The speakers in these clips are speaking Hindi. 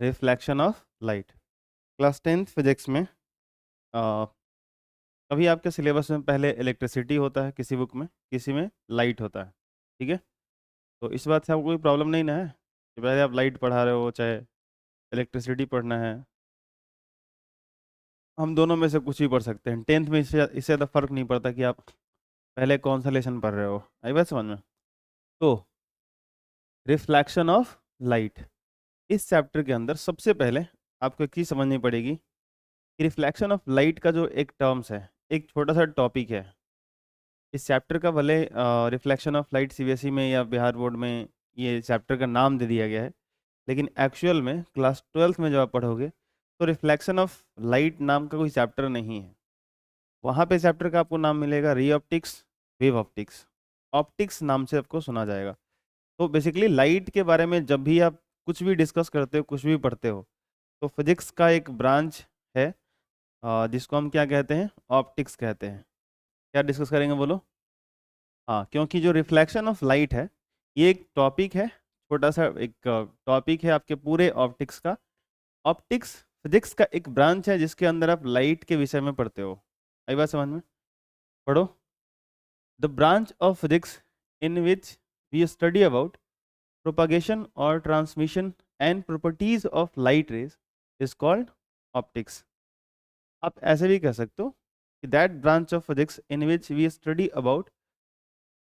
Reflection of light. Class 10th physics में अभी आपके सिलेबस में पहले इलेक्ट्रिसिटी होता है किसी बुक में, किसी में लाइट होता है। ठीक है, तो इस बात से आपको कोई प्रॉब्लम नहीं ना है कि पहले आप लाइट पढ़ा रहे हो चाहे इलेक्ट्रिसिटी पढ़ना है। हम दोनों में से कुछ भी पढ़ सकते हैं। 10th में इससे ज़्यादा फर्क नहीं पड़ता कि आप पहले कौन सा लेसन पढ़ रहे हो। आई बात समझ में? तो रिफ्लेक्शन ऑफ लाइट, इस चैप्टर के अंदर सबसे पहले आपको एक चीज़ समझनी पड़ेगी कि रिफ्लेक्शन ऑफ लाइट का जो एक टर्म्स है, एक छोटा सा टॉपिक है इस चैप्टर का। भले रिफ्लेक्शन ऑफ लाइट सीबीएसई में या बिहार बोर्ड में ये चैप्टर का नाम दे दिया गया है, लेकिन एक्चुअल में क्लास 12th में जब आप पढ़ोगे तो रिफ्लेक्शन ऑफ लाइट नाम का कोई चैप्टर नहीं है। वहाँ पे चैप्टर का आपको नाम मिलेगा री ऑप्टिक्स, वेव ऑप्टिक्स, ऑप्टिक्स नाम से आपको सुना जाएगा। तो बेसिकली लाइट के बारे में जब भी आप कुछ भी डिस्कस करते हो, कुछ भी पढ़ते हो, तो फिजिक्स का एक ब्रांच है जिसको हम क्या कहते हैं, ऑप्टिक्स कहते हैं। क्या डिस्कस करेंगे बोलो? हाँ, क्योंकि जो रिफ्लेक्शन ऑफ लाइट है ये एक टॉपिक है, छोटा सा एक टॉपिक है आपके पूरे ऑप्टिक्स का। ऑप्टिक्स फिजिक्स का एक ब्रांच है जिसके अंदर आप लाइट के विषय में पढ़ते हो। आई बात समझ में? पढ़ो। The branch of physics in which we study about propagation और transmission and properties of light rays is called optics. आप ऐसे भी कह सकते हो कि that branch of physics in which we study about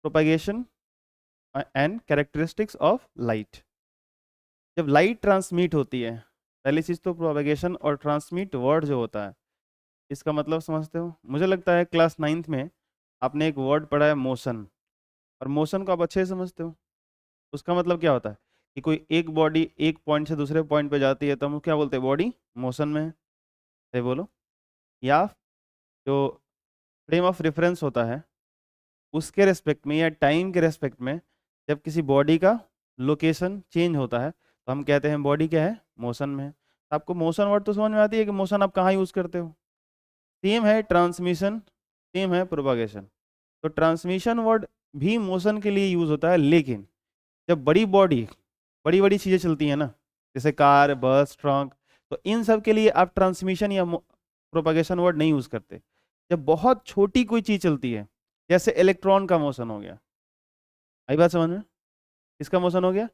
propagation and characteristics of light. जब लाइट ट्रांसमिट होती है, पहली चीज़ तो प्रोपगेशन और ट्रांसमिट वर्ड जो होता है इसका मतलब समझते हो? मुझे लगता है क्लास 9th में आपने एक वर्ड पढ़ा है मोशन, और मोशन को आप अच्छे से समझते हो। उसका मतलब क्या होता है कि कोई एक बॉडी एक पॉइंट से दूसरे पॉइंट पे जाती है तो हम क्या बोलते हैं, बॉडी मोशन में है। सही बोलो। या जो फ्रेम ऑफ रेफरेंस होता है उसके रेस्पेक्ट में या टाइम के रेस्पेक्ट में जब किसी बॉडी का लोकेशन चेंज होता है तो हम कहते हैं बॉडी क्या है, मोशन में है। तो आपको मोशन वर्ड तो समझ में आती है कि मोशन आप कहाँ यूज़ करते हो। सेम है ट्रांसमिशन, सेम है प्रोपागेशन। तो ट्रांसमिशन वर्ड भी मोशन के लिए यूज़ होता है, लेकिन जब बड़ी बॉडी, बड़ी बड़ी चीज़ें चलती हैं ना, जैसे कार, बस, ट्रक, तो इन सब के लिए आप ट्रांसमिशन या प्रोपागेशन वर्ड नहीं यूज़ करते। जब बहुत छोटी कोई चीज़ चलती है, जैसे इलेक्ट्रॉन का मोशन हो गया। आई बात समझ में? इसका मोशन हो गया।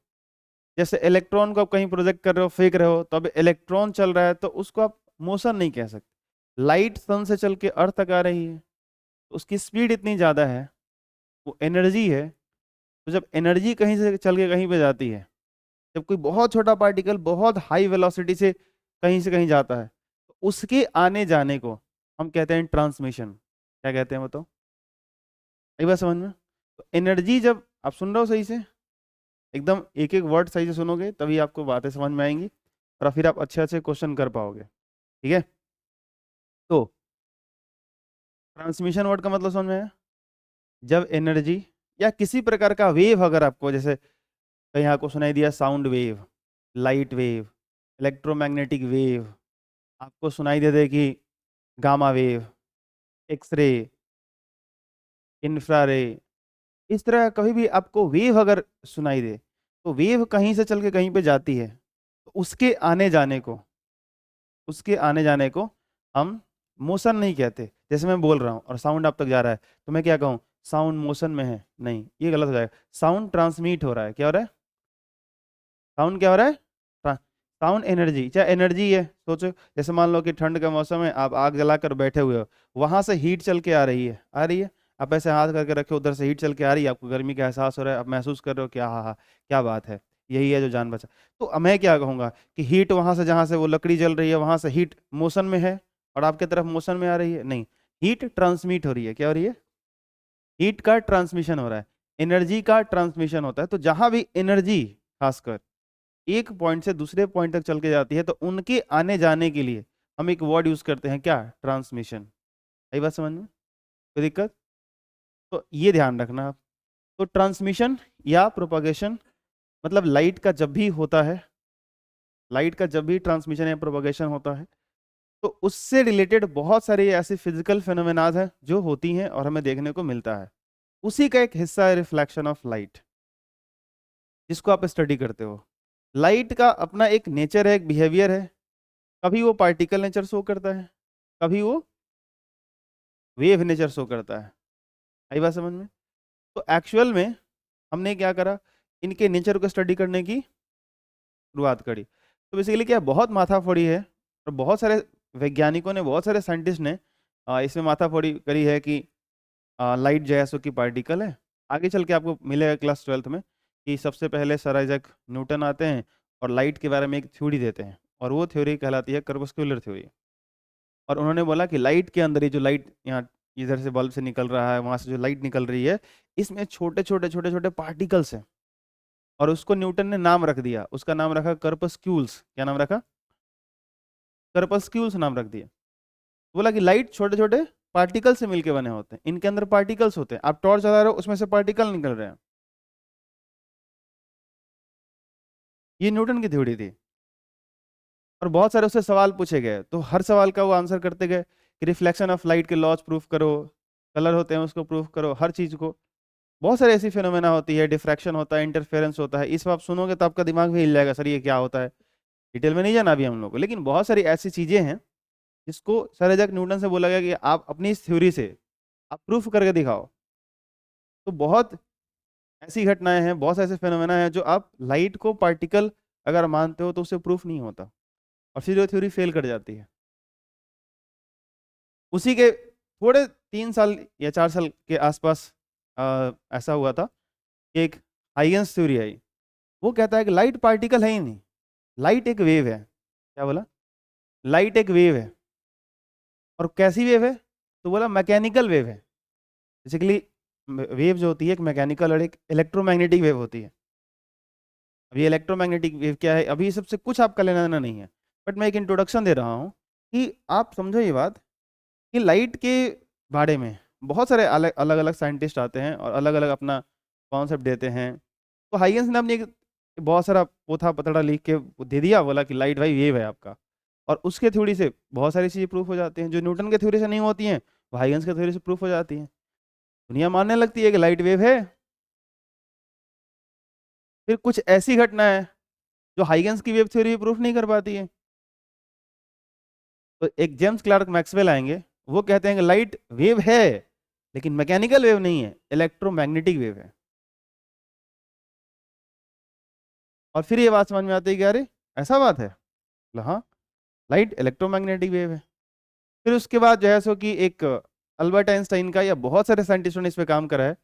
जैसे इलेक्ट्रॉन को आप कहीं प्रोजेक्ट कर रहे हो, फेंक रहे हो, तो अब इलेक्ट्रॉन चल रहा है तो उसको आप मोशन नहीं कह सकते। लाइट सन से चल के अर्थ तक आ रही है, तो उसकी स्पीड इतनी ज़्यादा है, वो एनर्जी है। तो जब एनर्जी कहीं से चल के कहीं पे जाती है, जब कोई बहुत छोटा पार्टिकल बहुत हाई वेलोसिटी से कहीं जाता है, तो उसके आने जाने को हम कहते हैं ट्रांसमिशन। क्या कहते हैं बताओ? एक बात समझ में? तो एनर्जी, जब आप सुन रहे हो सही से, एकदम एक एक वर्ड सही से सुनोगे तभी आपको बातें समझ में आएंगी और फिर आप अच्छे अच्छे क्वेश्चन कर पाओगे। ठीक है, तो ट्रांसमिशन वर्ड का मतलब समझ में आया? जब एनर्जी या किसी प्रकार का वेव, अगर आपको जैसे कहीं आपको सुनाई दिया sound wave, light wave, electromagnetic wave, आपको सुनाई दे दे कि गामा वेव, एक्सरे, इंफ्रारे, इस तरह कभी भी आपको वेव अगर सुनाई दे, तो वेव कहीं से चल के कहीं पे जाती है, तो उसके आने जाने को हम मोशन नहीं कहते। जैसे मैं बोल रहा हूँ और साउंड आप तक जा रहा है, तो मैं क्या कहूँ, साउंड मोशन में है? नहीं, ये गलत हो जाएगा। साउंड ट्रांसमिट हो रहा है। क्या हो रहा है? साउंड क्या हो रहा है? साउंड एनर्जी, चाहे एनर्जी है। सोचो जैसे मान लो कि ठंड का मौसम है, आप आग जलाकर बैठे हुए हो, वहां से हीट चल के आ रही है, आ रही है। आप ऐसे हाथ करके रखे, उधर से हीट चल के आ रही है, आपको गर्मी का एहसास हो रहा है, आप महसूस कर रहे हो कि हाँ हाँ क्या बात है, यही है जो जान बचा। तो मैं क्या कहूँगा कि हीट वहां से, जहां से वो लकड़ी जल रही है वहां से हीट मोशन में है और आपके तरफ मोशन में आ रही है? नहीं, हीट ट्रांसमिट हो रही है। क्या हो रही है? हीट का ट्रांसमिशन हो रहा है, एनर्जी का ट्रांसमिशन होता है। तो जहां भी एनर्जी खासकर एक पॉइंट से दूसरे पॉइंट तक चल के जाती है, तो उनके आने जाने के लिए हम एक वर्ड यूज करते हैं, क्या? ट्रांसमिशन। सही बात समझ में? कोई दिक्कत? तो ये ध्यान रखना आप। तो ट्रांसमिशन या प्रोपागेशन मतलब लाइट का जब भी होता है, लाइट का जब भी ट्रांसमिशन या प्रोपागेशन होता है, तो उससे रिलेटेड बहुत सारे ऐसे फिजिकल फेनोमेनाज हैं जो होती हैं और हमें देखने को मिलता है। उसी का एक हिस्सा है रिफ्लेक्शन ऑफ लाइट, जिसको आप स्टडी करते हो। लाइट का अपना एक नेचर है, एक बिहेवियर है। कभी वो पार्टिकल नेचर शो करता है, कभी वो वेव नेचर शो करता है। आई बात समझ में? तो एक्चुअल में हमने क्या करा, इनके नेचर को स्टडी करने की शुरुआत करी। तो बेसिकली क्या, बहुत माथाफोड़ी है और बहुत सारे वैज्ञानिकों ने, बहुत सारे साइंटिस्ट ने इसमें माथाफोड़ी करी है कि लाइट जो है सो की पार्टिकल है। आगे चल के आपको मिलेगा क्लास 12th में कि सबसे पहले सर आइजैक न्यूटन आते हैं और लाइट के बारे में एक थ्योरी देते हैं, और वो थ्योरी कहलाती है कर्पस्कुलर थ्योरी। और उन्होंने बोला कि लाइट के अंदर ही, जो लाइट यहाँ इधर से बल्ब से निकल रहा है, वहाँ से जो लाइट निकल रही है, इसमें छोटे छोटे छोटे छोटे पार्टिकल्स हैं। और उसको न्यूटन ने नाम रख दिया, उसका नाम रखा कर्पस्क्यूल्स। क्या नाम रखा? कर्पस्क्यूल्स नाम रख दिया। बोला कि लाइट छोटे छोटे पार्टिकल से मिलके बने होते हैं, इनके अंदर पार्टिकल्स होते हैं। आप टॉर्च जला रहे हो, उसमें से पार्टिकल निकल रहे हैं। ये न्यूटन की थ्योरी थी। और बहुत सारे उससे सवाल पूछे गए, तो हर सवाल का वो आंसर करते गए कि रिफ्लेक्शन ऑफ लाइट के लॉज प्रूफ करो, कलर होते हैं उसको प्रूफ करो, हर चीज को। बहुत सारी ऐसी फिनोमेना होती है, डिफ्रैक्शन होता है, इंटरफेरेंस होता है। इस आप सुनोगे तो आपका दिमाग भी हिल जाएगा, सर ये क्या होता है। डिटेल में नहीं जाना अभी हम लोग को, लेकिन बहुत सारी ऐसी चीजें हैं जिसको सर आइजैक न्यूटन से बोला गया कि आप अपनी इस थ्योरी से आप प्रूफ करके दिखाओ। तो बहुत ऐसी घटनाएं हैं, बहुत ऐसे फिनोमेना हैं जो आप लाइट को पार्टिकल अगर मानते हो तो उससे प्रूफ नहीं होता, और फिर वो थ्योरी फेल कर जाती है। उसी के थोड़े 3 साल या 4 साल के आसपास ऐसा हुआ था कि एक हाइगेंस थ्योरी आई। वो कहता है कि लाइट पार्टिकल है ही नहीं, लाइट एक वेव है। क्या बोला? लाइट एक वेव है। और कैसी वेव है? तो बोला मैकेनिकल वेव है। बेसिकली वेव जो होती है एक मैकेनिकल और एक इलेक्ट्रोमैग्नेटिक वेव होती है। अभी इलेक्ट्रोमैग्नेटिक वेव क्या है, अभी सबसे कुछ आपका लेना देना नहीं है, बट मैं एक इंट्रोडक्शन दे रहा हूँ कि आप समझो ये बात कि लाइट के बारे में बहुत सारे अलग अलग अलग साइंटिस्ट आते हैं और अलग अलग अपना कॉन्सेप्ट देते हैं। तो हाइगेंस ने अपनी बहुत सारा पोथा पतड़ा लिख के दे दिया, बोला कि लाइट भाई वेव है आपका। और उसके थ्योरी से बहुत सारी चीज़ें प्रूफ हो जाती हैं जो न्यूटन के थ्योरी से नहीं होती हैं, वो हाइगेंस के थ्योरी से प्रूफ हो जाती हैं। दुनिया मानने लगती है कि लाइट वेव है। फिर कुछ ऐसी घटना है जो हाइगेंस की वेव थ्योरी प्रूफ नहीं कर पाती है। तो एक जेम्स क्लार्क मैक्सवेल आएंगे, वो कहते हैं कि लाइट वेव है लेकिन मैकेनिकल वेव नहीं है, इलेक्ट्रोमैग्नेटिक वेव है। और फिर ये बात समझ में आती है कि अरे ऐसा बात है, बोला, हाँ लाइट इलेक्ट्रोमैग्नेटिक वेव है। फिर उसके बाद जो है सो कि एक अल्बर्ट आइंस्टाइन का या बहुत सारे साइंटिस्टों ने इस पे काम करा है,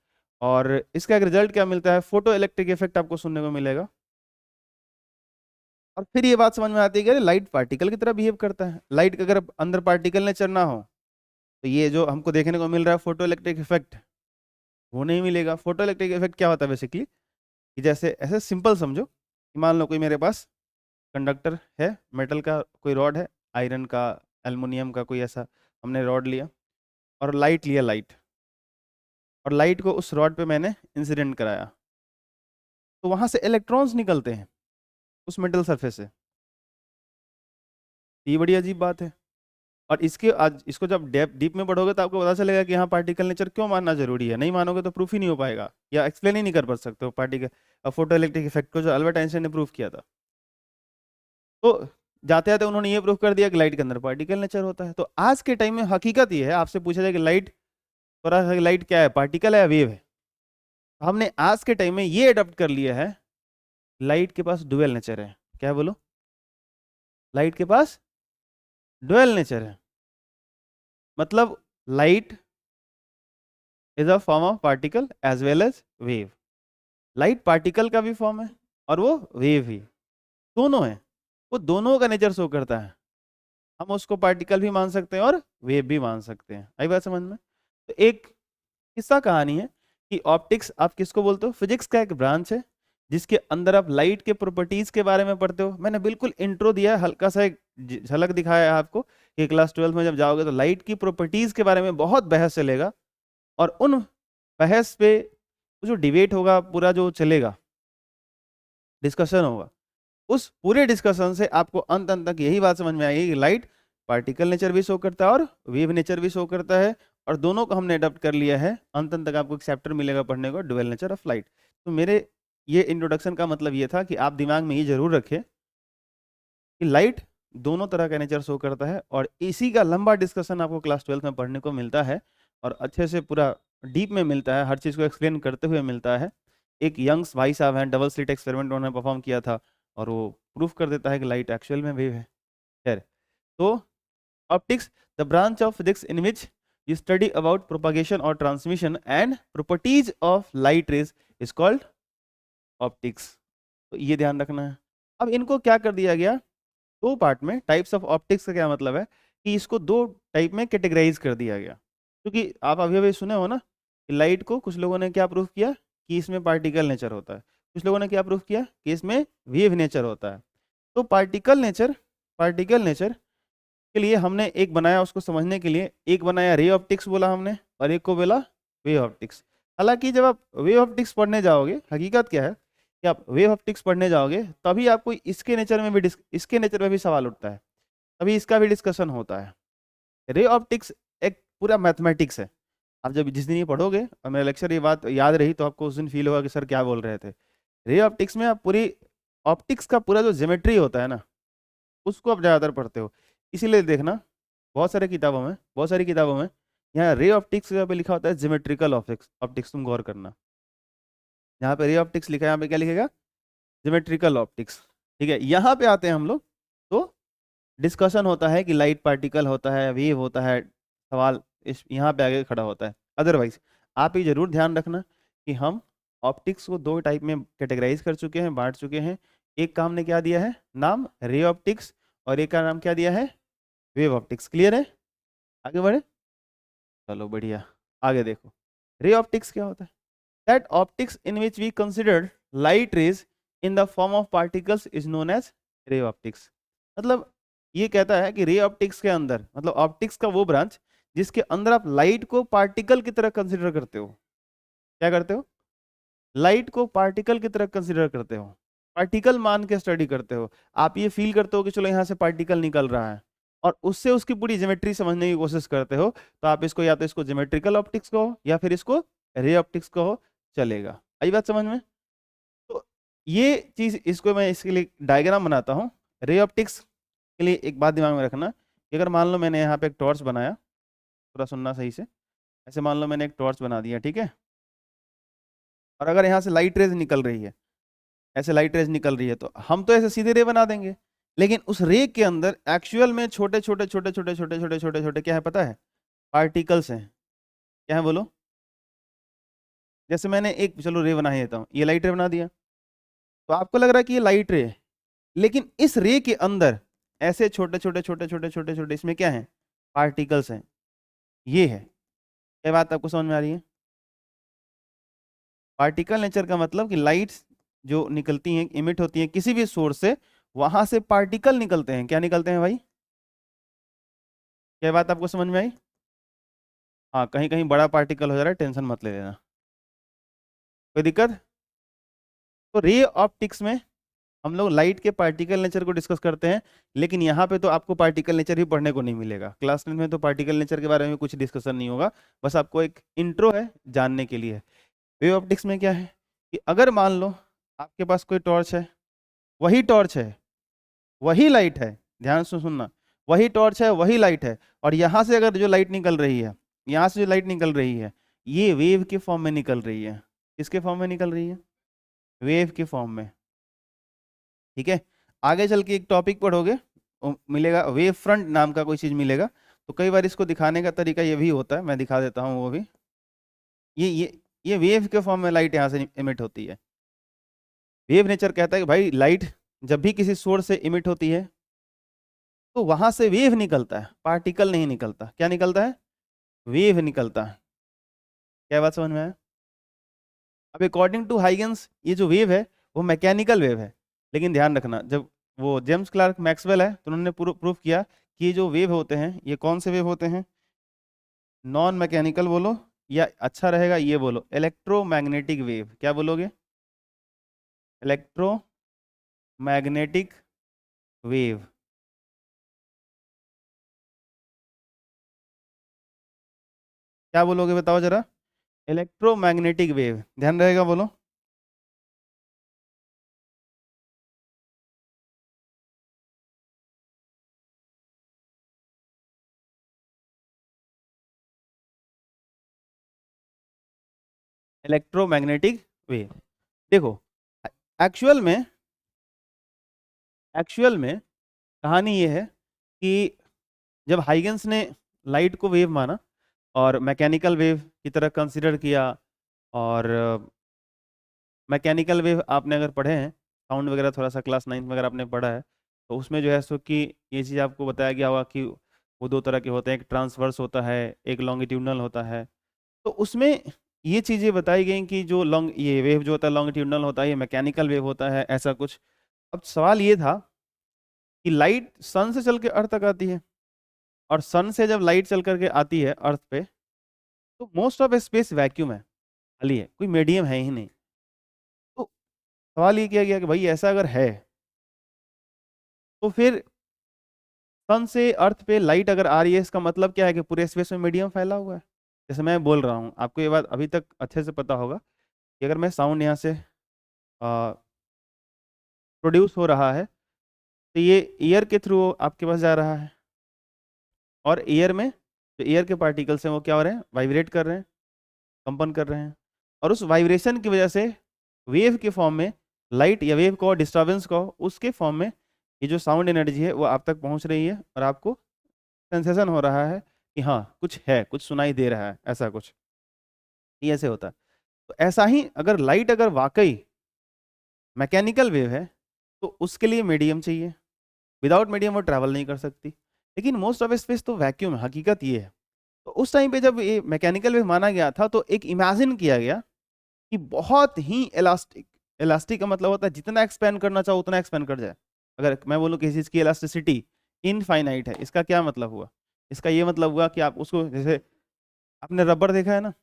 और इसका एक रिजल्ट क्या मिलता है, फोटो इलेक्ट्रिक इफेक्ट आपको सुनने को मिलेगा। और फिर ये बात समझ में आती है कि लाइट पार्टिकल की तरह बिहेव करता है। लाइट का अगर अंदर पार्टिकल ने चलना हो तो ये जो हमको देखने को मिल रहा है फोटो इलेक्ट्रिक इफेक्ट, वो नहीं मिलेगा। फोटो इलेक्ट्रिक इफेक्ट क्या होता है बेसिकली, कि जैसे ऐसे सिंपल समझो कि मान लो कोई मेरे पास कंडक्टर है, मेटल का कोई रॉड है, आयरन का, एल्युमिनियम का, कोई ऐसा हमने रॉड लिया और लाइट लिया, लाइट, और लाइट को उस रॉड पे मैंने इंसिडेंट कराया, तो वहां से इलेक्ट्रॉन्स निकलते हैं उस मेटल सरफेस से। ये बड़ी अजीब बात है। और इसके आज इसको जब डीप में पढ़ोगे तो आपको पता चलेगा कि यहाँ पार्टिकल नेचर क्यों मानना जरूरी है। नहीं मानोगे तो प्रूफ ही नहीं हो पाएगा, या एक्सप्लेन ही नहीं कर पा सकते हो पार्टिकल फोटो इलेक्ट्रिक इफेक्ट को, जो अल्बर्ट आइंस्टाइन ने प्रूफ किया था। तो जाते जाते उन्होंने ये प्रूफ कर दिया कि लाइट के अंदर पार्टिकल नेचर होता है। तो आज के टाइम में हकीकत ये है, आपसे पूछा जाए कि लाइट, थोड़ा लाइट क्या है, पार्टिकल है या वेव है, हमने आज के टाइम में ये अडॉप्ट कर लिया है, लाइट के पास डुअल नेचर है। क्या बोलो? लाइट के पास डुअल नेचर है। मतलब light is a form of particle as well as wave. Light particle का भी फॉर्म है और वो वेव भी, दोनों है। वो दोनों का नेचर शो करता है। हम उसको पार्टिकल भी मान सकते हैं और वेव भी मान सकते हैं। आई बात समझ में? तो एक किस्सा कहानी है कि ऑप्टिक्स आप किसको बोलते हो, फिजिक्स का एक ब्रांच है जिसके अंदर आप लाइट के प्रॉपर्टीज के बारे में पढ़ते हो। मैंने बिल्कुल इंट्रो दिया है, हल्का सा एक झलक दिखाया है आपको कि क्लास 12 में जब जाओगे तो लाइट की प्रॉपर्टीज के बारे में बहुत बहस चलेगा, और उन बहस पे जो डिबेट होगा, पूरा जो चलेगा, डिस्कशन होगा, उस पूरे डिस्कशन से आपको अंत अंत तक यही बात समझ में आएगी कि लाइट पार्टिकल नेचर भी शो करता है और वेव नेचर भी शो करता है, और दोनों को हमने अडॉप्ट कर लिया है। अंत अंत तक आपको एक चैप्टर मिलेगा पढ़ने को, डुअल नेचर ऑफ लाइट। तो मेरे ये इंट्रोडक्शन का मतलब ये था कि आप दिमाग में ये जरूर रखें कि लाइट दोनों तरह का नेचर शो करता है, और इसी का लंबा डिस्कशन आपको क्लास 12 में पढ़ने को मिलता है, और अच्छे से पूरा डीप में मिलता है, हर चीज़ को एक्सप्लेन करते हुए मिलता है। एक यंग्स भाई साहब हैं, डबल स्लिट एक्सपेरिमेंट उन्होंने परफॉर्म किया था, और वो प्रूफ कर देता है कि लाइट एक्चुअल में वेव है। खैर, तो optics, the branch of physics in which you study about propagation और transmission and properties of light rays is called optics. तो ये ध्यान रखना है। अब इनको क्या कर दिया गया, दो पार्ट में। टाइप्स ऑफ ऑप्टिक्स का क्या मतलब है कि इसको दो टाइप में कैटेगराइज कर दिया गया, क्योंकि आप अभी अभी सुने हो ना कि लाइट को कुछ लोगों ने क्या प्रूफ किया कि इसमें पार्टिकल नेचर होता है, कुछ लोगों ने क्या प्रूफ किया कि इसमें वेव नेचर होता है। तो पार्टिकल नेचर के लिए हमने एक बनाया, उसको समझने के लिए एक बनाया रे ऑप्टिक्स बोला हमने, और एक को बोला वेव ऑप्टिक्स। हालांकि जब आप वेव ऑप्टिक्स पढ़ने जाओगे, हकीकत क्या है कि आप वेव ऑप्टिक्स पढ़ने जाओगे तभी आपको इसके नेचर में भी इसके नेचर में भी सवाल उठता है, तभी इसका भी डिस्कशन होता है। रे ऑप्टिक्स एक पूरा मैथमेटिक्स है। आप जब जिस दिन ये पढ़ोगे और मेरा लेक्चर ये बात याद रही तो आपको उस दिन फील होगा कि सर क्या बोल रहे थे। रे ऑप्टिक्स में आप पूरी ऑप्टिक्स का पूरा जो ज्योमेट्री होता है ना, उसको आप ज़्यादातर पढ़ते हो। इसीलिए देखना बहुत सारी किताबों में यहाँ रे ऑप्टिक्स पे लिखा होता है ज्योमेट्रिकल ऑप्टिक्स। ऑप्टिक्स तुम गौर करना, यहाँ पे रे ऑप्टिक्स लिखा है, यहाँ पे क्या लिखेगा, ज्योमेट्रिकल ऑप्टिक्स। ठीक है, यहाँ पे आते हैं हम लोग, तो डिस्कशन होता है कि लाइट पार्टिकल होता है, वेव होता है, सवाल इस यहाँ पे आगे खड़ा होता है। अदरवाइज आप ये जरूर ध्यान रखना कि हम ऑप्टिक्स को दो टाइप में कैटेगराइज कर चुके हैं, बांट चुके हैं। एक का हमने क्या दिया है नाम, रे ऑप्टिक्स, और एक का नाम क्या दिया है, वेव ऑप्टिक्स। क्लियर है, आगे बढ़े, चलो बढ़िया। आगे देखो, रे ऑप्टिक्स क्या होता है। That optics in which we consider light rays in the form of particles is known as ray optics. मतलब ये कहता है कि रे ऑप्टिक्स के अंदर, मतलब ऑप्टिक्स का वो ब्रांच जिसके अंदर आप लाइट को पार्टिकल की तरह कंसिडर करते हो। क्या करते हो, लाइट को पार्टिकल की तरह कंसिडर करते हो, पार्टिकल मान के स्टडी करते हो। आप ये फील करते हो कि चलो यहाँ से पार्टिकल निकल रहा है, और उससे उसकी पूरी ज्योमेट्री समझने की कोशिश करते हो। तो आप इसको या तो इसको ज्योमेट्रिकल ऑप्टिक्स कहो या फिर इसको रे ऑप्टिक्स कहो, चलेगा। आई बात समझ में। तो ये चीज, इसको मैं इसके लिए डायग्राम बनाता हूँ। रे ऑप्टिक्स के लिए एक बात दिमाग में रखना कि अगर मान लो मैंने यहाँ पे एक टॉर्च बनाया, पूरा सुनना सही से, ऐसे मान लो मैंने एक टॉर्च बना दिया, ठीक है, और अगर यहाँ से लाइट रेज निकल रही है, ऐसे लाइट रेज निकल रही है, तो हम तो ऐसे सीधे रे बना देंगे, लेकिन उस रे के अंदर एक्चुअल में छोटे छोटे छोटे छोटे छोटे छोटे छोटे छोटे क्या है पता है, पार्टिकल्स हैं। क्या है बोलो। जैसे मैंने एक, चलो रे बना ही देता हूँ, ये लाइट रे बना दिया, तो आपको लग रहा है कि ये लाइट रे है, लेकिन इस रे के अंदर ऐसे छोटे छोटे छोटे छोटे छोटे छोटे इसमें क्या है, पार्टिकल्स हैं। ये है, क्या बात आपको समझ में आ रही है। पार्टिकल नेचर का मतलब कि लाइट्स जो निकलती हैं, इमिट होती हैं किसी भी सोर्स से, वहां से पार्टिकल निकलते हैं। क्या निकलते हैं भाई, क्या बात आपको समझ में आई। हाँ, कहीं कहीं बड़ा पार्टिकल हो जा रहा है, टेंशन मत ले लेना, कोई दिक्कत। तो रे ऑप्टिक्स में हम लोग लाइट के पार्टिकल नेचर को डिस्कस करते हैं, लेकिन यहाँ पे तो आपको पार्टिकल नेचर ही पढ़ने को नहीं मिलेगा। क्लास 10 में तो पार्टिकल नेचर के बारे में कुछ डिस्कशन नहीं होगा, बस आपको एक इंट्रो है जानने के लिए। वेव ऑप्टिक्स में क्या है कि अगर मान लो आपके पास कोई टॉर्च है, वही टॉर्च है, वही लाइट है, ध्यान से सुनना, वही टॉर्च है, वही लाइट है, और यहाँ से अगर जो लाइट निकल रही है, यहाँ से जो लाइट निकल रही है, ये वेव के फॉर्म में निकल रही है। किसके फॉर्म में निकल रही है, वेव के फॉर्म में। ठीक है, आगे चल के एक टॉपिक पढ़ोगे, मिलेगा वेव फ्रंट नाम का कोई चीज मिलेगा। तो कई बार इसको दिखाने का तरीका ये भी होता है, मैं दिखा देता हूँ वो भी। ये वेव के फॉर्म में लाइट यहाँ से इमिट होती है। वेव नेचर कहता है कि भाई लाइट जब भी किसी सोर्स से इमिट होती है तो वहां से वेव निकलता है, पार्टिकल नहीं निकलता। क्या निकलता है, वेव निकलता है। क्या बात समझ में आया। अब अकॉर्डिंग टू हाइगेंस ये जो वेव है वो मैकेनिकल वेव है, लेकिन ध्यान रखना, जब वो जेम्स क्लार्क मैक्सवेल है तो उन्होंने प्रूफ किया कि ये जो वेव होते हैं ये कौन से वेव होते हैं, नॉन मैकेनिकल बोलो, या अच्छा रहेगा ये बोलो इलेक्ट्रोमैग्नेटिक वेव। क्या बोलोगे, इलेक्ट्रोमैग्नेटिक वेव। क्या बोलोगे बताओ जरा, इलेक्ट्रोमैग्नेटिक वेव, ध्यान रहेगा बोलो। Electromagnetic wave. देखो एक्चुअल में कहानी ये है कि जब हाइगेंस ने लाइट को वेव माना और मैकेनिकल वेव की तरह कंसिडर किया, और मैकेनिकल वेव आपने अगर पढ़े हैं साउंड वगैरह, थोड़ा सा क्लास 9 वगैरह आपने पढ़ा है, तो उसमें जो है सो कि ये चीज़ आपको बताया गया होगा कि वो दो तरह के होते हैं, एक ट्रांसवर्स होता है, एक लॉन्गिट्यूडनल होता है। तो उसमें ये चीज़ें बताई गई कि जो ये वेव जो होता है लॉन्गिट्यूडनल होता है, ये मैकेनिकल वेव होता है, ऐसा कुछ। अब सवाल ये था कि लाइट सन से चल के अर्थ तक आती है, और सन से जब लाइट चल करके आती है अर्थ पे, तो मोस्ट ऑफ स्पेस वैक्यूम है, खाली है, कोई मीडियम है ही नहीं। तो सवाल ये किया गया कि भाई ऐसा अगर है तो फिर सन से अर्थ पे लाइट अगर आ रही है, इसका मतलब क्या है कि पूरे स्पेस में मीडियम फैला हुआ है। जैसे मैं बोल रहा हूँ, आपको ये बात अभी तक अच्छे से पता होगा कि अगर मैं साउंड यहाँ से प्रोड्यूस हो रहा है, तो ये एयर के थ्रू आपके पास जा रहा है, और एयर में जो एयर के पार्टिकल्स हैं वो क्या हो रहे हैं, वाइब्रेट कर रहे हैं, कंपन कर रहे हैं, और उस वाइब्रेशन की वजह से वेव के फॉर्म में लाइट या वेव को डिस्टर्बेंस को उसके फॉर्म में ये जो साउंड एनर्जी है वो आप तक पहुंच रही है, और आपको सेंसेशन हो रहा है कि हाँ कुछ है, कुछ सुनाई दे रहा है, ऐसा कुछ। ये ऐसे होता है। तो ऐसा ही अगर लाइट अगर वाकई मैकेनिकल वेव है तो उसके लिए मीडियम चाहिए, विदाउट मीडियम वो ट्रैवल नहीं कर सकती। लेकिन मोस्ट ऑफ स्पेस तो वैक्यूम है, हकीकत ये है। तो उस टाइम पे जब ये मैकेनिकल वेव माना गया था, तो एक इमेजिन किया गया कि बहुत ही इलास्टिक, इलास्टिक का मतलब होता है जितना एक्सपेंड करना चाहो उतना एक्सपेंड कर जाए। अगर मैं बोलूँ किसी चीज़ की इलास्टिसिटी इनफाइनाइट है, इसका क्या मतलब हुआ, इसका ये मतलब हुआ कि आप उसको, जैसे आपने रबर देखा है ना,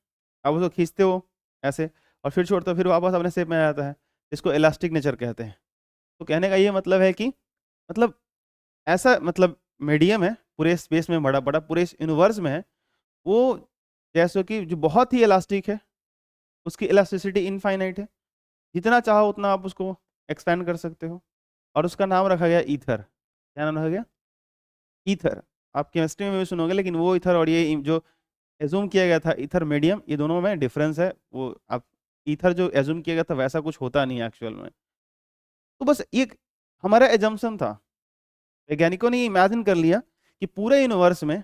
आप उसको खींचते हो ऐसे और फिर छोड़ते हो, फिर वापस अपने शेप में आ जाता है, इसको इलास्टिक नेचर कहते हैं। तो कहने का ये मतलब है कि मतलब ऐसा मतलब मीडियम है पूरे स्पेस में, बड़ा बड़ा पूरे यूनिवर्स में है वो, जैसे कि जो बहुत ही इलास्टिक है, उसकी इलास्टिसिटी इनफाइनाइट है, जितना चाहो उतना आप उसको एक्सपेंड कर सकते हो। और उसका नाम रखा गया ईथर। क्या नाम रखा गया? ईथर। आप केमिस्ट्री में भी सुनोगे, लेकिन वो ईथर और ये जो एज्यूम किया गया था ईथर मीडियम, ये दोनों में डिफरेंस है। वो आप ईथर जो एज्यूम किया गया था वैसा कुछ होता नहीं है एक्चुअल में। तो बस ये हमारा एजम्पशन था, वैज्ञानिकों ने ये इमेजिन कर लिया कि पूरे यूनिवर्स में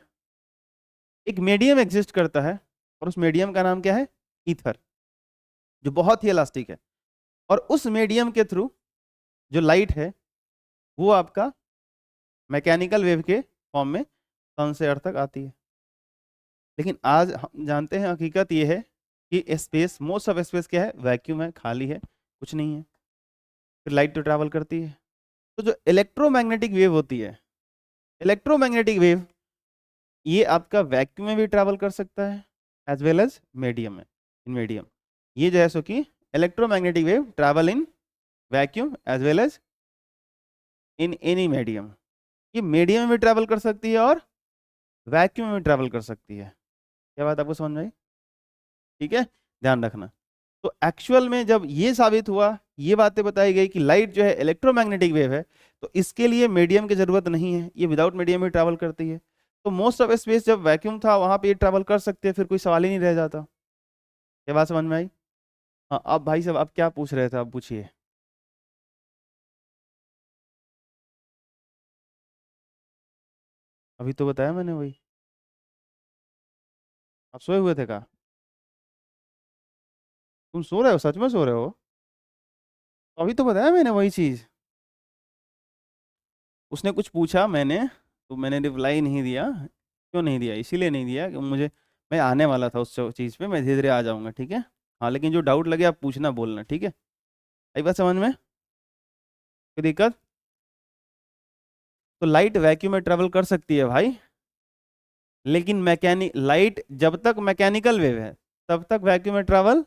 एक मीडियम एग्जिस्ट करता है, और उस मीडियम का नाम क्या है? ईथर, जो बहुत ही इलास्टिक है। और उस मीडियम के थ्रू जो लाइट है वो आपका मैकेनिकल वेव के फॉर्म में सन से अर्थ तक आती है। लेकिन आज हम जानते हैं, हकीकत ये है कि स्पेस, मोस्ट ऑफ स्पेस क्या है? वैक्यूम है, खाली है, कुछ नहीं है। फिर लाइट तो ट्रैवल करती है। तो जो इलेक्ट्रोमैग्नेटिक वेव होती है, इलेक्ट्रोमैग्नेटिक वेव ये आपका वैक्यूम में भी ट्रैवल कर सकता है एज वेल एज मीडियम में, इन मीडियम। ये जो है सो कि electromagnetic wave travel in vacuum as well as in any medium. ये मीडियम में भी ट्रैवल कर सकती है और वैक्यूम में भी ट्रैवल कर सकती है। क्या बात आपको समझ में आई? ठीक है, ध्यान रखना। तो एक्चुअल में जब ये साबित हुआ, ये बातें बताई गई कि लाइट जो है इलेक्ट्रोमैग्नेटिक वेव है, तो इसके लिए मीडियम की जरूरत नहीं है, ये विदाउट मीडियम ही ट्रैवल करती है। तो मोस्ट ऑफ स्पेस जब वैक्यूम था वहां पे ये ट्रैवल कर सकते हैं, फिर कोई सवाल ही नहीं रह जाता। ये बात समझ में आई? हाँ, अब भाई साहब आप क्या पूछ रहे थे, आप पूछिए। अभी तो बताया मैंने वही। आप सोए हुए थे का? तुम सो रहे हो? सच में सो रहे हो? अभी तो बताया मैंने वही चीज। उसने कुछ पूछा मैंने, तो मैंने रिप्लाई नहीं दिया। क्यों नहीं दिया? इसीलिए नहीं दिया कि मुझे, मैं आने वाला था उस चीज़ पे, मैं धीरे धीरे आ जाऊंगा, ठीक है। हाँ, लेकिन जो डाउट लगे आप पूछना, बोलना, ठीक है। आई बात समझ में? कोई दिक्कत? तो लाइट वैक्यूम में ट्रेवल कर सकती है भाई, लेकिन मैकेनिक लाइट जब तक मैकेनिकल वेव है तब तक वैक्यूम में ट्रेवल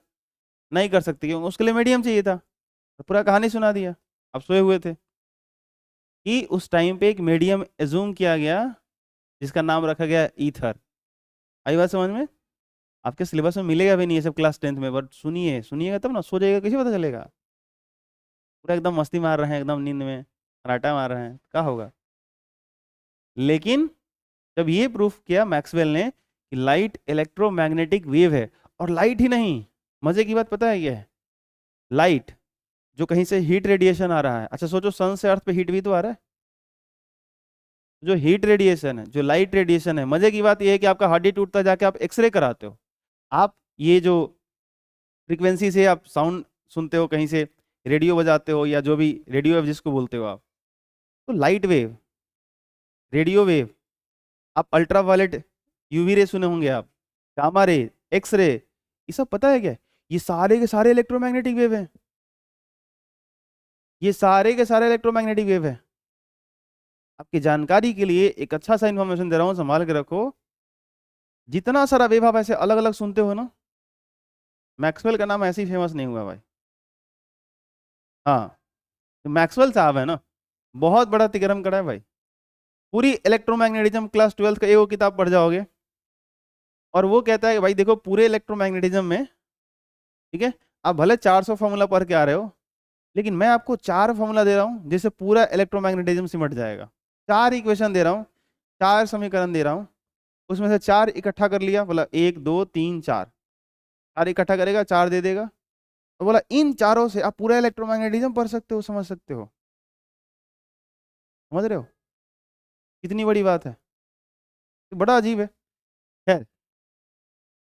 नहीं कर सकती, क्योंकि उसके लिए मीडियम चाहिए था। तो पूरा कहानी सुना दिया। आप सोए हुए थे कि उस टाइम पे एक मीडियम एज्यूम किया गया जिसका नाम रखा गया ईथर। आई बात समझ में? आपके सिलेबस में मिलेगा भी नहीं ये सब क्लास 10th में, बट सुनिए, सुनिएगा तब ना, सो जाइएगा कैसे पता चलेगा? पूरा एकदम मस्ती मार रहे हैं, एकदम नींद में कराटा मार रहे हैं, क्या होगा? लेकिन जब ये प्रूफ किया मैक्सवेल ने कि लाइट इलेक्ट्रोमैग्नेटिक वेव है, और लाइट ही नहीं, मजे की बात पता है क्या है? लाइट जो कहीं से हीट रेडिएशन आ रहा है, अच्छा सोचो सन से अर्थ पे हीट भी तो आ रहा है। जो हीट रेडिएशन है, जो लाइट रेडिएशन है, मजे की बात यह है कि आपका हड्डी टूटता जाके आप एक्सरे कराते हो, आप ये जो फ्रीक्वेंसी से आप साउंड सुनते हो, कहीं से रेडियो बजाते हो या जो भी रेडियो वेव जिसको बोलते हो आप, तो लाइट वेव, रेडियो वेव, आप अल्ट्रा वायलेट यूवी रे सुने होंगे आप, गामा रे, एक्स रे, ये सब पता है क्या? ये सारे के सारे इलेक्ट्रोमैग्नेटिक वेव हैं। ये सारे के सारे इलेक्ट्रोमैग्नेटिक वेव है। आपकी जानकारी के लिए एक अच्छा सा इन्फॉर्मेशन दे रहा हूँ, संभाल के रखो। जितना सारा वेव आप ऐसे अलग अलग सुनते हो ना, मैक्सवेल का नाम ऐसे ही फेमस नहीं हुआ भाई। हाँ, तो मैक्सवेल साहब है ना, बहुत बड़ा तिकरम करा है भाई। पूरी इलेक्ट्रोमैग्नेटिज्म क्लास 12 का एक किताब पढ़ जाओगे, और वो कहता है कि भाई देखो पूरे इलेक्ट्रोमैग्नेटिज्म में, ठीक है, आप भले 400 फॉर्मूला पढ़ के आ रहे हो, लेकिन मैं आपको 4 फॉर्मूला दे रहा हूँ जिससे पूरा इलेक्ट्रोमैग्नेटिज्म सिमट जाएगा। 4 इक्वेशन दे रहा हूँ, 4 समीकरण दे रहा हूँ, उसमें से 4 इकट्ठा कर लिया, बोला 1 2 3 4, 4 इकट्ठा करेगा 4 दे देगा, तो बोला इन चारों से आप पूरा इलेक्ट्रोमैग्नेटिज्म पढ़ सकते हो, समझ सकते हो। समझ रहे हो कितनी बड़ी बात है? तो बड़ा अजीब है। खैर,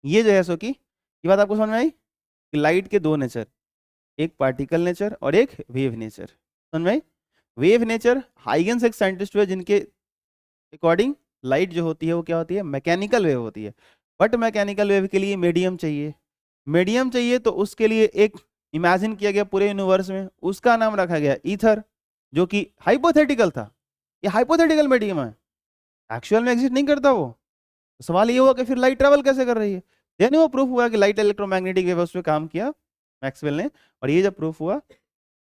ये जो है सो कि ये बात आपको समझ में आई कि लाइट के दो नेचर, एक पार्टिकल नेचर और एक वेव नेचर। समझ में आई? वेव नेचर, हाइगेंस एक साइंटिस्ट हुए जिनके अकॉर्डिंग लाइट जो होती है वो क्या होती है, मैकेनिकल वेव होती है। बट मैकेनिकल वेव के लिए मीडियम चाहिए, मीडियम चाहिए, तो उसके लिए एक इमेजिन किया गया पूरे यूनिवर्स में, उसका नाम रखा गया ईथर, जो कि हाइपोथेटिकल था। ये हाइपोथेटिकल मीडियम है, एक्चुअल में एग्जिस्ट नहीं करता वो। तो सवाल ये हुआ कि फिर लाइट ट्रेवल कैसे कर रही है? यानी वो प्रूफ हुआ कि लाइट इलेक्ट्रोमैग्नेटिक वेव उस पर काम किया मैक्सवेल ने, और ये जब प्रूफ हुआ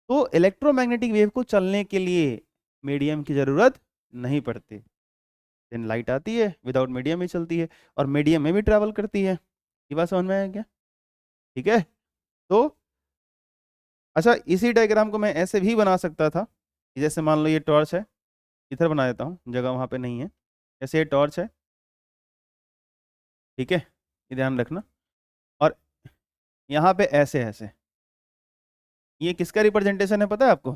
तो इलेक्ट्रोमैग्नेटिक वेव को चलने के लिए मीडियम की जरूरत नहीं पड़ती। देन लाइट आती है विदाउट मीडियम ही चलती है, और मीडियम में भी ट्रैवल करती है। ये बात समझ में आया क्या? ठीक है। तो अच्छा, इसी डायग्राम को मैं ऐसे भी बना सकता था कि जैसे मान लो ये टॉर्च है, इधर बना देता हूँ, जगह वहाँ पे नहीं है, जैसे ये टॉर्च है, ठीक है, ये ध्यान रखना, और यहाँ पे ऐसे ऐसे, ये किसका रिप्रेजेंटेशन है पता है आपको?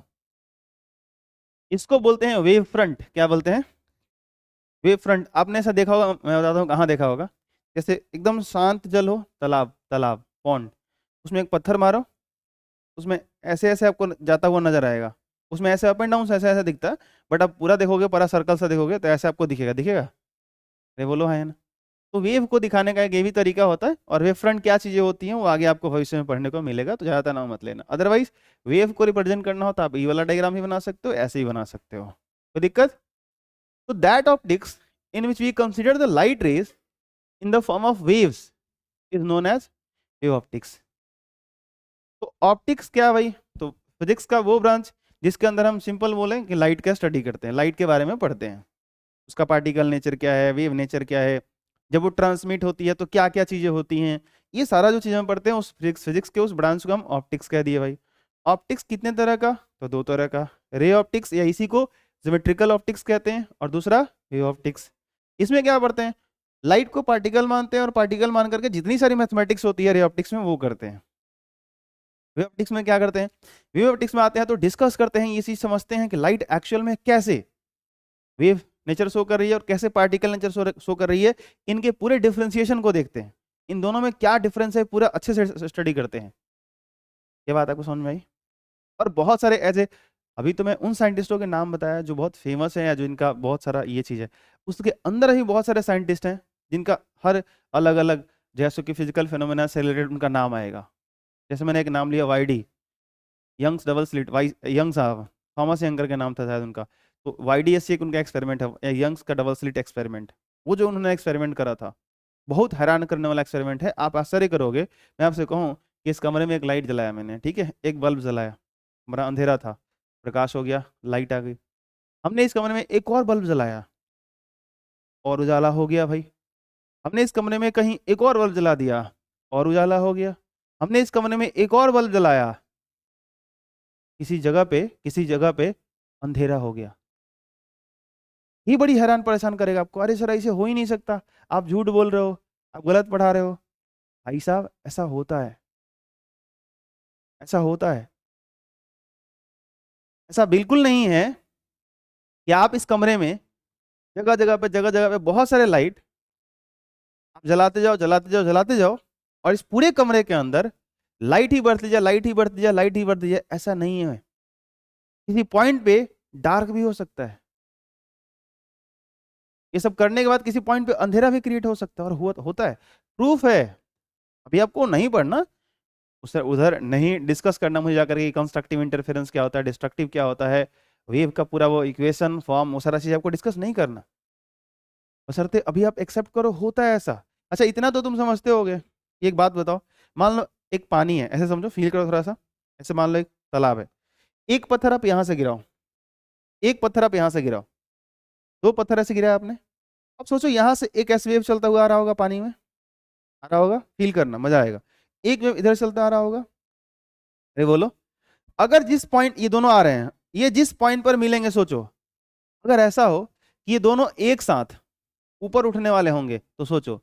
इसको बोलते हैं वेव फ्रंट। क्या बोलते हैं? Wave front. आपने ऐसा देखा होगा, मैं बताता हूँ कहाँ देखा होगा। जैसे एकदम शांत जल हो, तालाब, तालाब पॉन्ड, उसमें एक पत्थर मारो, उसमें ऐसे ऐसे आपको जाता हुआ नजर आएगा, उसमें ऐसे अप एंड डाउन ऐसे ऐसे दिखता है, बट आप पूरा देखोगे, पूरा सर्कल सा देखोगे तो ऐसे आपको दिखेगा, दिखेगा? अरे बोलो है ना। तो वेव को दिखाने का एक ये भी तरीका होता है, और वेव फ्रंट क्या चीजें होती हैं वो आगे आपको भविष्य में पढ़ने को मिलेगा, तो ज्यादा नाम मत लेना। अदरवाइज वेव को रिप्रेजेंट करना हो तो आप ये वाला डायग्राम ही बना सकते हो, ऐसे ही बना सकते हो, कोई दिक्कत? तो that optics in which we consider the light rays in the form of waves is known as wave optics. तो ऑप्टिक्स क्या है भाई? तो फिजिक्स का वो ब्रांच जिसके अंदर हम सिंपल बोलें कि लाइट का स्टडी करते हैं, लाइट के बारे में पढ़ते हैं, उसका पार्टिकल नेचर क्या है, वेव नेचर क्या है, जब वो ट्रांसमिट होती है तो क्या क्या चीजें होती हैं, ये सारा जो चीजें हम पढ़ते हैं उस फिजिक्स के उस ब्रांच को हम ऑप्टिक्स कह दिए भाई। ऑप्टिक्स कितने तरह का? तो दो तरह का, रे ऑप्टिक्स या इसी को ज्योमेट्रिकल ऑप्टिक्स कहते हैं, और दूसरा वेव ऑप्टिक्स। इसमें क्या पढ़ते हैं? लाइट को पार्टिकल मानते हैं, और पार्टिकल मान करके जितनी सारी मैथमेटिक्स होती है रे ऑप्टिक्स में वो करते हैं। वेव ऑप्टिक्स में क्या करते हैं? वेव ऑप्टिक्स में आते हैं तो डिस्कस करते हैं, ये चीज समझते हैं कि लाइट एक्चुअल में कैसे वेव नेचर शो कर रही है और कैसे पार्टिकल नेचर शो कर रही है, इनके पूरे डिफरेंशिएशन को देखते हैं, इन दोनों में क्या डिफरेंस है पूरा अच्छे से स्टडी करते हैं। ये बात आपको समझ में आई? और बहुत सारे ऐसे, अभी तो मैं उन साइंटिस्टों के नाम बताया जो बहुत फेमस है या जो इनका बहुत सारा ये चीज है, उसके अंदर ही बहुत सारे साइंटिस्ट हैं जिनका हर अलग अलग, जैसे कि फिजिकल फिनोमेना से रिलेटेड उनका नाम आएगा। जैसे मैंने एक नाम लिया YD, Young's double slit, Y Young साहब, थॉमस यंग के नाम था शायद उनका। तो YDSC एक उनका एक्सपेरिमेंट है, यंग्स का डबल स्लिट एक्सपेरिमेंट, वो जो उन्होंने एक्सपेरिमेंट करा था, बहुत हैरान करने वाला एक्सपेरिमेंट है, आप आश्चर्य करोगे। मैं आपसे कहूँ कि इस कमरे में एक लाइट जलाया मैंने, ठीक है, एक बल्ब जलाया, बड़ा अंधेरा था, प्रकाश हो गया, लाइट आ गई, हमने इस कमरे में एक और बल्ब जलाया और उजाला हो गया भाई, हमने इस कमरे में कहीं एक और बल्ब जला दिया और उजाला हो गया, हमने इस कमरे में एक और बल्ब जलाया, किसी जगह पे अंधेरा हो गया। ये बड़ी हैरान परेशान करेगा आपको, अरे सर ऐसे हो ही नहीं सकता, आप झूठ बोल रहे हो, आप गलत पढ़ा रहे हो। भाई साहब ऐसा होता है, ऐसा होता है? ऐसा बिल्कुल नहीं है कि आप इस कमरे में जगह जगह पे बहुत सारे लाइट आप जलाते जाओ जलाते जाओ जलाते जाओ, और इस पूरे कमरे के अंदर लाइट ही बढ़ती जाए, लाइट ही बढ़ती जाए, लाइट ही बढ़ती जाए। ऐसा नहीं है। किसी पॉइंट पे डार्क भी हो सकता है। ये सब करने के बाद किसी पॉइंट पे अंधेरा भी क्रिएट हो सकता है, और होता है। प्रूफ है। अभी आपको नहीं पढ़ना, उसे उधर नहीं डिस्कस करना मुझे जाकर के कंस्ट्रक्टिव इंटरफेरेंस क्या होता है, डिस्ट्रक्टिव क्या होता है, वेव का पूरा वो इक्वेशन फॉर्म, वो सारा चीज आपको डिस्कस नहीं करना। बशर्ते अभी आप एक्सेप्ट करो होता है ऐसा। अच्छा, इतना तो तुम समझते होगे। एक बात बताओ, मान लो एक पानी है, ऐसे समझो, फील करो थोड़ा सा। ऐसे मान लो एक तालाब है, एक पत्थर आप यहाँ से गिराओ, एक पत्थर आप यहाँ से गिराओ, दो पत्थर ऐसे गिराया आपने। अब सोचो यहाँ से एक ऐसे वेव चलता हुआ आ रहा होगा, पानी में आ रहा होगा, फील करना मजा आएगा। एक वेव इधर चलता आ रहा होगा। अरे बोलो, अगर जिस पॉइंट ये दोनों आ रहे हैं, ये जिस पॉइंट पर मिलेंगे, सोचो अगर ऐसा हो कि ये दोनों एक साथ ऊपर उठने वाले होंगे, तो सोचो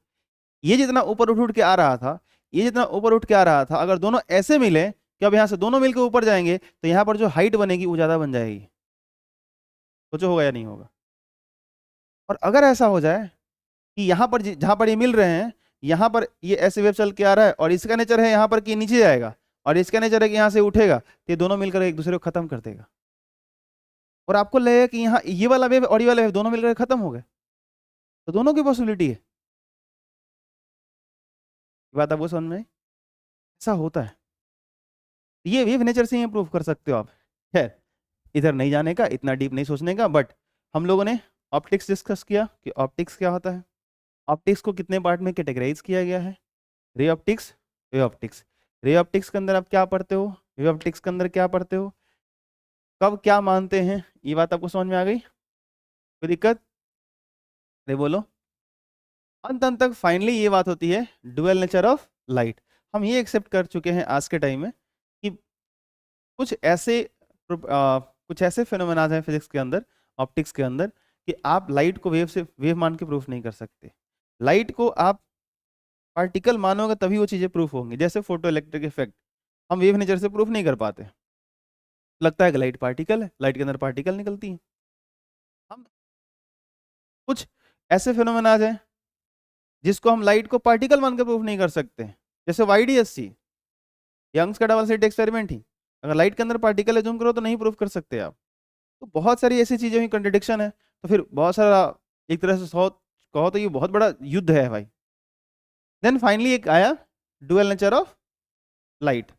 ये जितना ऊपर उठ उठ के आ रहा था, ये जितना ऊपर उठ के आ रहा था, अगर दोनों ऐसे मिले कि अब यहाँ से दोनों मिलकर ऊपर जाएंगे, तो यहाँ पर जो हाइट बनेगी वो ज्यादा बन जाएगी। सोचो होगा या नहीं होगा? और अगर ऐसा हो जाए कि यहाँ पर जहाँ पर ये मिल रहे हैं, यहाँ पर ये ऐसे वेव चल के आ रहा है, और इसका नेचर है यहाँ पर कि नीचे जाएगा, और इसका नेचर है कि यहाँ से उठेगा, तो ये दोनों मिलकर एक दूसरे को खत्म कर देगा। और आपको लगेगा कि यहाँ ये वाला वेव और ये वाला वेव दोनों मिलकर खत्म हो गए। तो दोनों की पॉसिबिलिटी है। ये बात आपको समझ में आई? ऐसा होता है। ये वेव नेचर से ही प्रूव कर सकते हो आप। खैर, इधर नहीं जाने का, इतना डीप नहीं सोचने का। बट हम लोगों ने ऑप्टिक्स डिस्कस किया कि ऑप्टिक्स क्या होता है, ऑप्टिक्स को कितने पार्ट में कैटेगराइज किया गया है। रे ऑप्टिक्स, वे ऑप्टिक्स। रे ऑप्टिक्स के अंदर आप क्या पढ़ते हो, वे ऑप्टिक्स के अंदर क्या पढ़ते हो, कब क्या मानते हैं, ये बात आपको समझ में आ गई? कोई दिक्कत? अरे बोलो। अंत तक फाइनली ये बात होती है डुअल नेचर ऑफ लाइट। हम ये एक्सेप्ट कर चुके हैं आज के टाइम में कि कुछ ऐसे फिनोमेना हैं फिजिक्स के अंदर, ऑप्टिक्स के अंदर, कि आप लाइट को वेव मान के प्रूफ नहीं कर सकते। लाइट को आप पार्टिकल मानोगे तभी वो चीज़ें प्रूफ होंगी। जैसे फोटो इलेक्ट्रिक इफेक्ट हम वेव नेचर से प्रूफ नहीं कर पाते। लगता है कि लाइट पार्टिकल है, लाइट के अंदर पार्टिकल निकलती है। हम कुछ ऐसे फिनोमेना हैं जिसको हम लाइट को पार्टिकल मान के प्रूफ नहीं कर सकते। जैसे YDSC, यंग्स का डबल स्लिट एक्सपेरिमेंट ही, अगर लाइट के अंदर पार्टिकल है, जूम करो तो नहीं प्रूफ कर सकते आप। तो बहुत सारी ऐसी चीजें हुई, कंट्रडिक्शन है। तो फिर बहुत सारा, एक तरह से कहो तो ये बहुत बड़ा युद्ध है भाई। देन फाइनली एक आया डुअल नेचर ऑफ लाइट।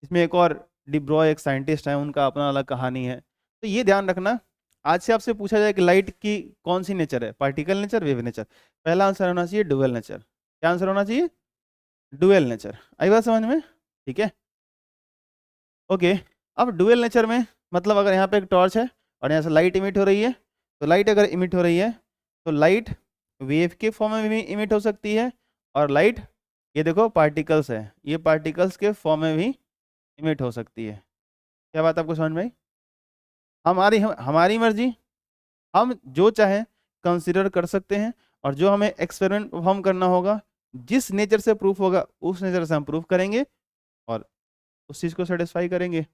इसमें एक और डिब्रॉय एक साइंटिस्ट है, उनका अपना अलग कहानी है। तो ये ध्यान रखना, आज से आपसे पूछा जाए कि लाइट की कौन सी नेचर है, पार्टिकल नेचर, वेव नेचर, पहला आंसर होना चाहिए डुअल नेचर। क्या आंसर होना चाहिए? Dual nature. आई बात समझ में? ठीक है, ओके। अब डुअल नेचर में मतलब अगर यहाँ पे एक टॉर्च है और यहाँ से लाइट इमिट हो रही है, तो लाइट अगर इमिट हो रही है तो लाइट वेव के फॉर्म में भी इमिट हो सकती है, और लाइट, ये देखो पार्टिकल्स है, ये पार्टिकल्स के फॉर्म में भी इमिट हो सकती है। क्या बात आपको समझ में आई? हमारी मर्जी, हम जो चाहे कंसिडर कर सकते हैं, और जो हमें एक्सपेरिमेंट परफॉर्म करना होगा, जिस नेचर से प्रूफ होगा उस नेचर से हम प्रूफ करेंगे और उस चीज़ को सेटिस्फाई करेंगे।